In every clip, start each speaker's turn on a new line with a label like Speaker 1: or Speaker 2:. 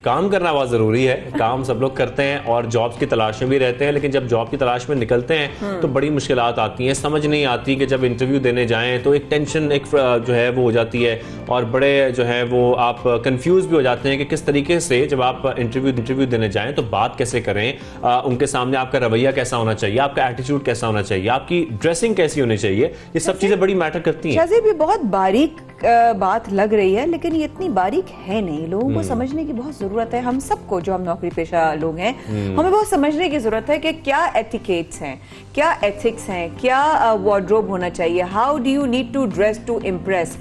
Speaker 1: کام کرنا بہت ضروری ہے, کام سب لوگ کرتے ہیں اور جاب کی تلاش میں بھی رہتے ہیں, لیکن جب جاب کی تلاش میں نکلتے ہیں تو بڑی مشکلات آتی ہیں, سمجھ نہیں آتی کہ جب انٹرویو دینے جائیں تو ایک ٹینشن ایک جو ہے وہ ہو جاتی ہے, اور بڑے جو ہے وہ آپ کنفیوز بھی ہو جاتے ہیں کہ کس طریقے سے جب آپ انٹرویو دینے جائیں تو بات کیسے کریں, ان کے سامنے آپ کا رویہ کیسا ہونا چاہیے, آپ کا ایٹیٹیوڈ کیسا ہونا چاہیے, آپ کی ڈریسنگ کیسی ہونی چاہیے, یہ سب چیزیں بڑی میٹر کرتی ہیں.
Speaker 2: شاذیب یہ بہت باریک بات لگ رہی ہے لیکن یہ اتنی باریک ہے نہیں, لوگوں کو سمجھنے کی بہت ضرورت ہے, ہم سب کو جو ہم نوکری پیشہ لوگ ہیں ہمیں بہت سمجھنے کی ضرورت ہے کہ کیا ایٹیکیٹس ہیں, کیا ایتھکس ہیں, کیا وارڈروب ہونا چاہیے, how do you need to dress to impress.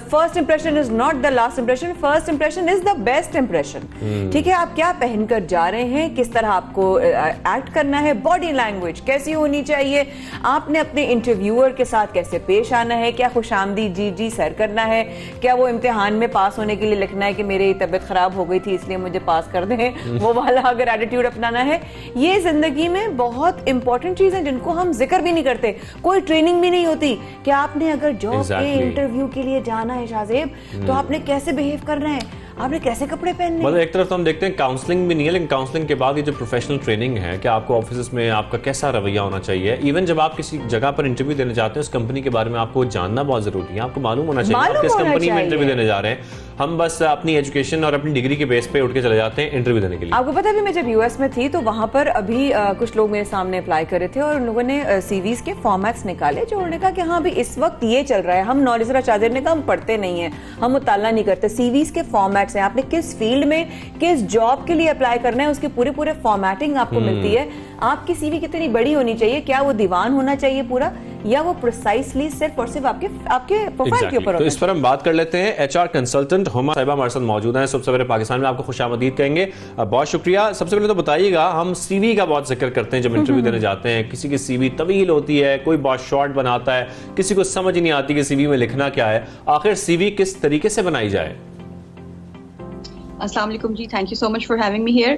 Speaker 2: First impression is not the last impression, first impression is the best impression. ٹھیک ہے, آپ کیا پہن کر جا رہے ہیں, کس طرح آپ کو ایکٹ کرنا ہے, باڈی لینگویج کیسی ہونی چاہیے, آپ نے اپنے انٹرویور کے ساتھ کیسے پیش آنا ہے, کیا خوش آمدید جی جی سر کرنا ہے, کیا وہ امتحان میں پاس ہونے کے لیے لکھنا ہے کہ میری طبیعت خراب ہو گئی تھی اس لیے مجھے پاس کر دیں, وہ والا اگر ایٹیٹیوڈ اپنانا ہے. یہ زندگی میں بہت امپورٹنٹ چیز ہے جن کو ہم ذکر بھی نہیں کرتے, کوئی ٹریننگ بھی نہیں ہوتی کہ آپ نے اگر جاب کے انٹرویو کے لیے جانا ہے شاذیب تو آپ نے کیسے بہیو کرنا ہے, آپ نے کیسے کپڑے پہننے ہیں.
Speaker 1: مطلب ایک طرف تو ہم دیکھتے ہیں کاؤنسلنگ بھی نہیں ہے, لیکن کاؤنسلنگ کے بعد یہ جو پروفیشنل ٹریننگ ہے کہ آپ کو آفیسز میں آپ کا کیسا رویہ ہونا چاہیے, ایون جب آپ کسی جگہ پر انٹرویو دینے جاتے ہیں اس کمپنی کے بارے میں آپ کو جاننا بہت ضروری ہے, آپ کو معلوم ہونا چاہیے آپ کس کمپنی میں انٹرویو دینے جا رہے ہیں. ہم بس اپنی ایجوکیشن اور اپنی ڈگری کے بیس پہ اٹھ کے چلے جاتے ہیں انٹرویو دینے کے لیے.
Speaker 2: آپ کو پتا ہے میں جب یو ایس میں تھی تو وہاں پر ابھی کچھ لوگ میرے سامنے اپلائی کر رہے تھے اور ان لوگوں نے سی ویز کے فارمیٹس نکالے جو انہوں نے کہا کہ ہاں بھی اس وقت یہ چل رہا ہے, ہم نالج شاذیب نے کہا ہم پڑھتے نہیں ہیں, ہم مطالعہ نہیں کرتے, سی ویز کے فارمیٹس ہیں, آپ نے کس فیلڈ میں کس جاب کے لیے اپلائی کرنا ہے اس کی پورے فارمیٹنگ آپ کو ملتی ہے. آپ کی سی وی کتنی بڑی ہونی چاہیے, کیا وہ دیوان ہونا چاہیے پورا, یا وہ پریسائسلی صرف اور صرف آپ کے پروفائل کے اوپر.
Speaker 1: تو اس پر ہم بات کر لیتے ہیں. ایچ آر کنسلٹنٹ ہما صاحبہ ہمارے ساتھ موجود ہیں. صبح سویرے پاکستان میں آپ کو خوش آمدید کہیں گے, بہت شکریہ. سب سے پہلے تو بتائیے گا, ہم سی وی کا بہت ذکر کرتے ہیں جب انٹرویو دینے جاتے ہیں, کسی کی سی وی طویل ہوتی ہے, کوئی بہت شارٹ بناتا ہے, کسی کو سمجھ نہیں آتی کہ سی وی میں لکھنا کیا ہے. آخر سی وی کس طریقے سے بنائی جائے؟
Speaker 3: السلام علیکم جی, thank you so much for having me here.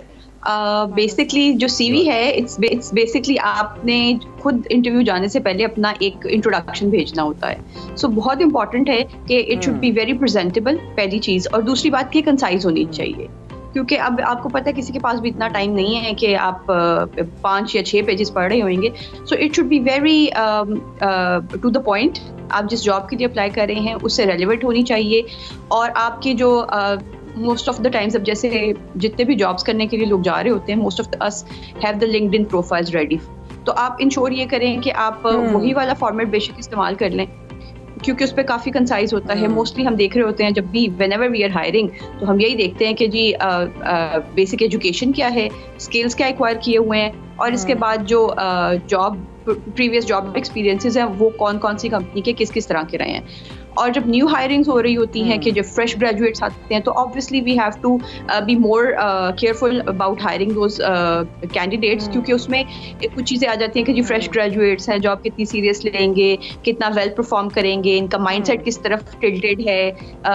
Speaker 3: Basically جو سی وی ہے اٹس بیسکلی آپ نے خود انٹرویو جانے سے پہلے اپنا ایک انٹروڈکشن بھیجنا ہوتا ہے. سو بہت امپورٹنٹ ہے کہ it should be very presentable, پہلی چیز, اور دوسری بات کہ کنسائز ہونی چاہیے, کیونکہ اب آپ کو پتہ ہے کسی کے پاس بھی اتنا ٹائم نہیں ہے کہ آپ 5 یا 6 پیجز پڑھ رہے ہوئیں گے. So it should be very to the point. آپ جس جاب کے لیے اپلائی کر رہے ہیں اس سے ریلیونٹ ہونی چاہیے, اور آپ کے جو موسٹ آف دا ٹائمز اب جیسے جتنے بھی جابس کرنے کے لیے لوگ جا رہے ہوتے ہیں, most of us have the LinkedIn profiles ready. تو آپ انشور یہ کریں کہ آپ وہی والا فارمیٹ بے شک استعمال کر لیں, کیونکہ اس پہ کافی کنسائز ہوتا ہے. موسٹلی ہم دیکھ رہے ہوتے ہیں جب بھی whenever we are hiring تو ہم یہی دیکھتے ہیں کہ جی بیسک ایجوکیشن کیا ہے, اسکلس کیا ایکوائر کیے ہوئے ہیں, اور اس کے بعد جو جاب پریویس جاب ایکسپیرینسز ہیں وہ کون سی کمپنی کے کس طرح کے رہے ہیں. اور جب نیو ہائرنگز ہو رہی ہوتی ہیں کہ جب فریش گریجویٹس آتے ہیں تو obviously we have to be more careful about hiring those candidates, کیونکہ اس میں کچھ چیزیں آ جاتی ہیں کہ جی فریش گریجویٹس ہیں, جاب کتنی سیریس لیں گے, کتنا ویل پرفارم کریں گے, ان کا مائنڈ سیٹ کس طرف ٹلٹیڈ ہے,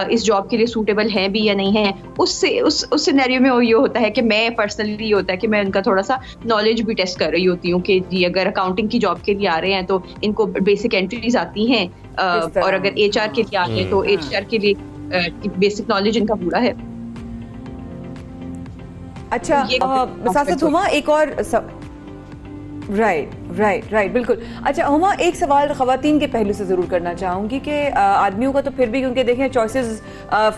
Speaker 3: اس جاب کے لیے سوٹیبل ہیں بھی یا نہیں ہیں. اس سینیریو میں یہ ہوتا ہے کہ میں پرسنلی یہ ہوتا ہے کہ میں ان کا تھوڑا سا نالج بھی ٹیسٹ کر رہی ہوتی ہوں کہ جی اگر اکاؤنٹنگ کی جاب کے لیے آ رہے ہیں تو ان کو بیسک انٹریز آتی ہیں, اور اگر ایچ آر کے لیے آتے ہیں تو ایچ آر کے لیے بیسک نالج ان کا پورا ہے.
Speaker 2: اچھا ساتھ ہما ایک اور رائٹ بالکل. اچھا ہما ایک سوال خواتین کے پہلو سے ضرور کرنا چاہوں گی کہ آدمیوں کا تو پھر بھی کیونکہ دیکھیں چوائسیز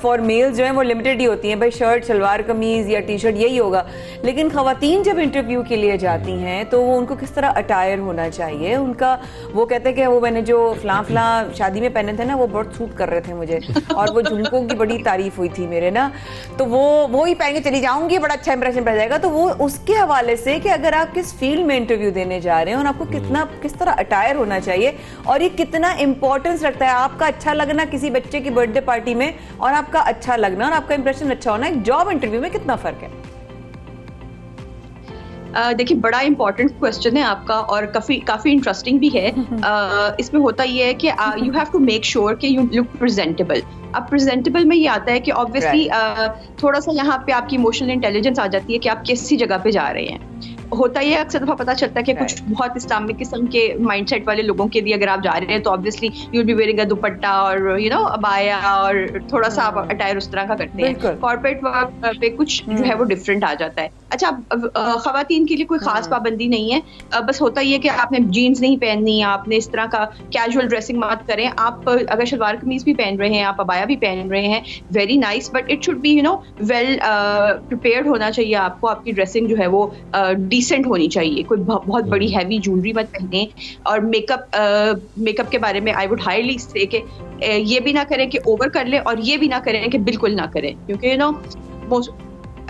Speaker 2: فار میلز جو ہیں وہ لمیٹڈ ہی ہوتی ہیں, بھائی شرٹ شلوار قمیض یا ٹی شرٹ یہی ہوگا, لیکن خواتین جب انٹرویو کے لیے جاتی ہیں تو وہ ان کو کس طرح اٹائر ہونا چاہیے, ان کا وہ کہتے ہیں کہ وہ میں نے جو فلاں شادی میں پہنے تھے نا وہ بہت سوٹ کر رہے تھے مجھے, اور وہ جھمکوں کی بڑی تعریف ہوئی تھی میرے نا, تو وہ ہی پہن کے چلی جاؤں گی, بڑا اچھا امپریشن پڑ جائے گا. تو وہ اس کے حوالے سے کہ اگر آپ کس فیلڈ میں انٹرویو دینے جا رہے ہیں اور آپ کو کس طرح اٹائر ہونا چاہیے, اور یہ کتنا امپورٹنس رکھتا ہے آپ کا اچھا لگنا کسی بچے کی برتھ ڈے پارٹی میں اور آپ کا اچھا لگنا اور آپ کا امپریشن اچھا ہونا ایک جاب انٹرویو میں کتنا فرق ہے؟
Speaker 3: دیکھیے بڑا امپورٹنٹ کوسچن ہے آپ کا, اور کافی انٹرسٹنگ بھی ہے. اس میں ہوتا یہ ہے کہ you have to make sure کہ یو لک پریزنٹیبل. اب پریزنٹیبل میں یہ آتا ہے کہ آبویسلی تھوڑا سا یہاں پہ آپ کی ایموشنل انٹیلیجنس آ جاتی ہے کہ آپ کسی جگہ پہ جا رہے ہیں. ہوتا یہ اکثر دفعہ پتہ چلتا ہے کہ کچھ بہت اسلامک قسم کے مائنڈ سیٹ والے لوگوں کے لیے اگر آپ جا رہے ہیں تو obviously you will be wearing a dupatta اور ابایا اور تھوڑا سا آپ اٹائر اس طرح کا کرتے ہیں. کارپوریٹ ورک پہ کچھ جو ہے وہ ڈفرینٹ آ جاتا ہے. اچھا خواتین کے لیے کوئی خاص پابندی نہیں ہے, بس ہوتا یہ کہ آپ نے جینس نہیں پہننی, آپ نے اس طرح کا کیجول ڈریسنگ مت کریں. آپ اگر شلوار قمیض بھی پہن رہے ہیں, آپ ابایا بھی پہن رہے ہیں, very nice, but it should be well prepared ہونا چاہیے آپ کو. آپ کی ڈریسنگ جو ہے وہ ڈیسنٹ ہونی چاہیے, کوئی بہت بڑی ہیوی جولری مت پہنیں. اور میک اپ کے بارے میں آئی وڈ ہائیلی سے کہ یہ بھی نہ کریں کہ اوور کر لیں اور یہ بھی نہ کریں کہ بالکل نہ کریں, کیونکہ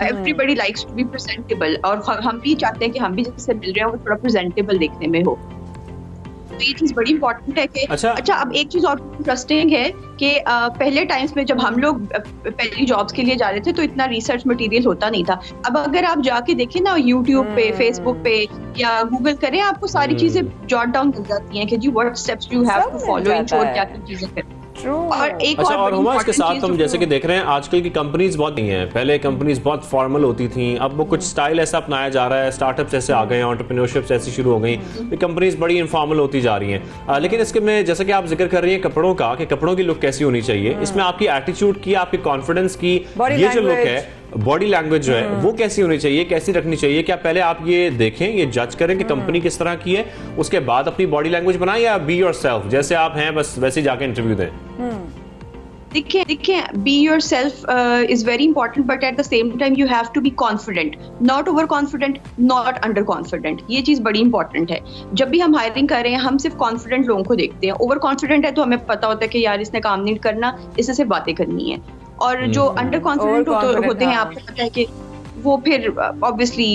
Speaker 3: everybody likes to be presentable, اور ہم بھی چاہتے ہیں کہ ہم بھی جس سے مل رہے ہیں وہ تھوڑا presentable دیکھنے میں ہو. تو یہ چیز بڑی امپورٹنٹ ہے کہ اچھا اب ایک چیز اور انٹرسٹنگ ہے کہ پہلے ٹائمس میں جب ہم لوگ پہلی جابس کے لیے جا رہے تھے تو اتنا ریسرچ مٹیریل ہوتا نہیں تھا. اب اگر آپ جا کے دیکھیں نا یوٹیوب پہ, فیس بک پہ یا گوگل کریں, آپ کو ساری چیزیں جاٹ ڈاؤن کر جاتی ہیں کہ جی what steps you have to follow in short کیا کیا چیزیں کریں.
Speaker 1: اور ہما اس کے ساتھ ہم جیسے کہ دیکھ رہے ہیں آج کل کی کمپنیز بہت نہیں ہیں. پہلے کمپنیز بہت فارمل ہوتی تھیں, اب وہ کچھ سٹائل ایسا اپنایا جا رہا ہے, اسٹارٹ اپس ایسے آ گئے ہیں, انٹرپرینیورشپس ایسی شروع ہو گئی, کمپنیز بڑی انفارمل ہوتی جا رہی ہیں. لیکن اس کے میں جیسا کہ آپ ذکر کر رہی ہیں کپڑوں کا, کہ کپڑوں کی لک کیسی ہونی چاہیے, اس میں آپ کی ایٹیچیوڈ کی, آپ کی کانفیڈنس کی, یہ جو لک ہے, باڈی لینگویج جو ہے وہ کیسی ہونی چاہیے, کیسی رکھنی چاہیے. کیا پہلے آپ یہ دیکھیں, یہ جج کریں کہ کمپنی کس طرح کی ہے, اس کے بعد اپنی باڈی لینگویج بنائیں, یا بی یور سیلف جیسے آپ ہیں بس ویسے جا کے انٹرویو دیں؟
Speaker 3: دیکھیں be yourself is very important, but at the same time you have to be confident, not over confident, not under confident. یہ چیز بڑی امپورٹنٹ ہے. جب بھی ہم ہائرنگ کر رہے ہیں ہم صرف کانفیڈنٹ لوگوں کو دیکھتے ہیں. اوور کانفیڈنٹ ہے تو ہمیں پتا ہوتا ہے کہ یار اس نے کام نہیں کرنا, اس سے صرف باتیں کرنی ہے. اور جو انڈر کانفیڈنٹ ہوتے ہیں آپ کو پتا ہے کہ وہ پھر obviously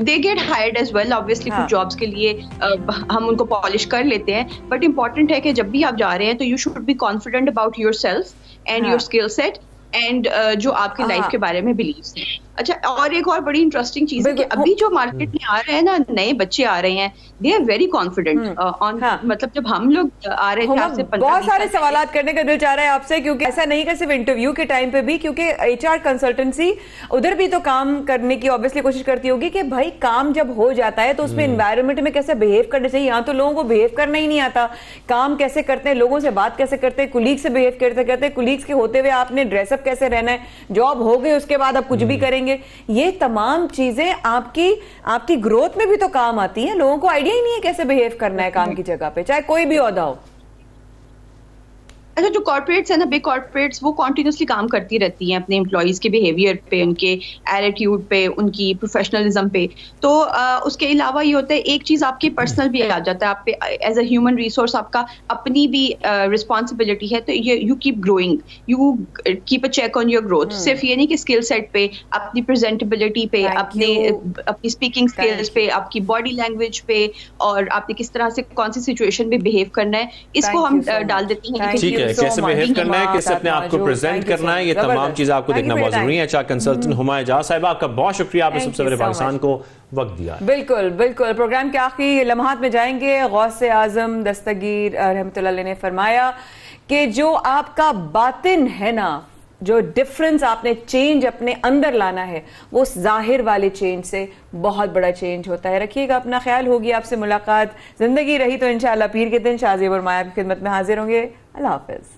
Speaker 3: they get hired as well. obviously کچھ جابس کے لیے ہم ان کو پالش کر لیتے ہیں, بٹ امپورٹنٹ ہے کہ جب بھی آپ جا رہے ہیں تو you should be confident about yourself and your skill set and جو آپ کی لائف کے بارے میں بلیوز ہیں. اچھا اور ایک اور بڑی انٹرسٹنگ چیز ہے کہ ابھی جو مارکیٹ میں آ رہے ہیں نا نئے بچے آ رہے ہیں, دے آر ویری کانفیڈنٹ آن, مطلب جب ہم لوگ آ رہے ہیں آپ سے
Speaker 2: بہت سارے سوالات کرنے کا دل چاہ رہا ہے آپ سے, کیونکہ ایسا نہیں کہ صرف انٹرویو کے ٹائم پہ بھی, کیونکہ ایچ آر کنسلٹنسی ادھر بھی تو کام کرنے کی obviously کوشش کرتی ہوگی کہ بھائی کام جب ہو جاتا ہے تو اس میں انوائرمنٹ میں کیسے بہیو کرنا چاہیے. یہاں تو لوگوں کو بہیو کرنا ہی نہیں آتا, کام کیسے کرتے ہیں, لوگوں سے بات کیسے کرتے ہیں, کولیگ سے بہیو کرتے ہیں, کولیگس کے ہوتے ہوئے آپ نے ڈریس اپ کیسے رہنا ہے, جاب ہو گئی اس کے بعد آپ کچھ بھی کریں گے. یہ تمام چیزیں آپ کی گروتھ میں بھی تو کام آتی ہیں. لوگوں کو آئیڈیا ہی نہیں ہے کیسے بہیو کرنا ہے کام کی جگہ پہ, چاہے کوئی بھی عہدہ ہو.
Speaker 3: اچھا جو کارپوریٹس ہیں نا, بگ کارپوریٹس, وہ کنٹینیوسلی کام کرتی رہتی ہیں اپنے امپلائیز کے بیہیویئر پہ, ان کے ایٹیٹیوڈ پہ, ان کی پروفیشنلزم پہ. تو اس کے علاوہ یہ ہوتا ہے ایک چیز آپ کی پرسنل بھی آ جاتا ہے, آپ پہ ایز اے ہیومن ریسورس آپ کا اپنی بھی رسپانسبلٹی ہے. تو you keep growing, you keep a check on your growth. صرف یہ نہیں کہ اسکل سیٹ پہ, اپنی پریزنٹیبلٹی پہ, اپنی اسپیکنگ اسکلس پہ, آپ کی باڈی لینگویج پہ, اور آپ نے کس طرح سے کون سی سچویشن میں بہیو کرنا ہے, اس کو ہم ڈال دیتے ہیں کہ
Speaker 1: کیسے بہیو کرنا ہے, کیسے اپنے آپ کو پریزنٹ کرنا ہے, یہ تمام چیزیں آپ کو دیکھنا بہت ضروری ہے. اچھا کنسلٹنٹ ہما اعجاز صاحبہ, آپ کا بہت شکریہ, آپ نے سب سے پہلے پاکستان کو وقت دیا.
Speaker 2: بالکل بالکل. پروگرام کے آخری لمحات میں جائیں گے. غوث اعظم دستگیر رحمۃ اللہ علیہ نے فرمایا کہ جو آپ کا باطن ہے نا, جو ڈفرنس آپ نے چینج اپنے اندر لانا ہے, وہ ظاہر والے چینج سے بہت بڑا چینج ہوتا ہے. رکھیے گا اپنا خیال. ہوگی آپ سے ملاقات, زندگی رہی تو انشاءاللہ پیر کے دن شاہ زیب اور مایا کی خدمت میں حاضر ہوں گے. اللہ حافظ.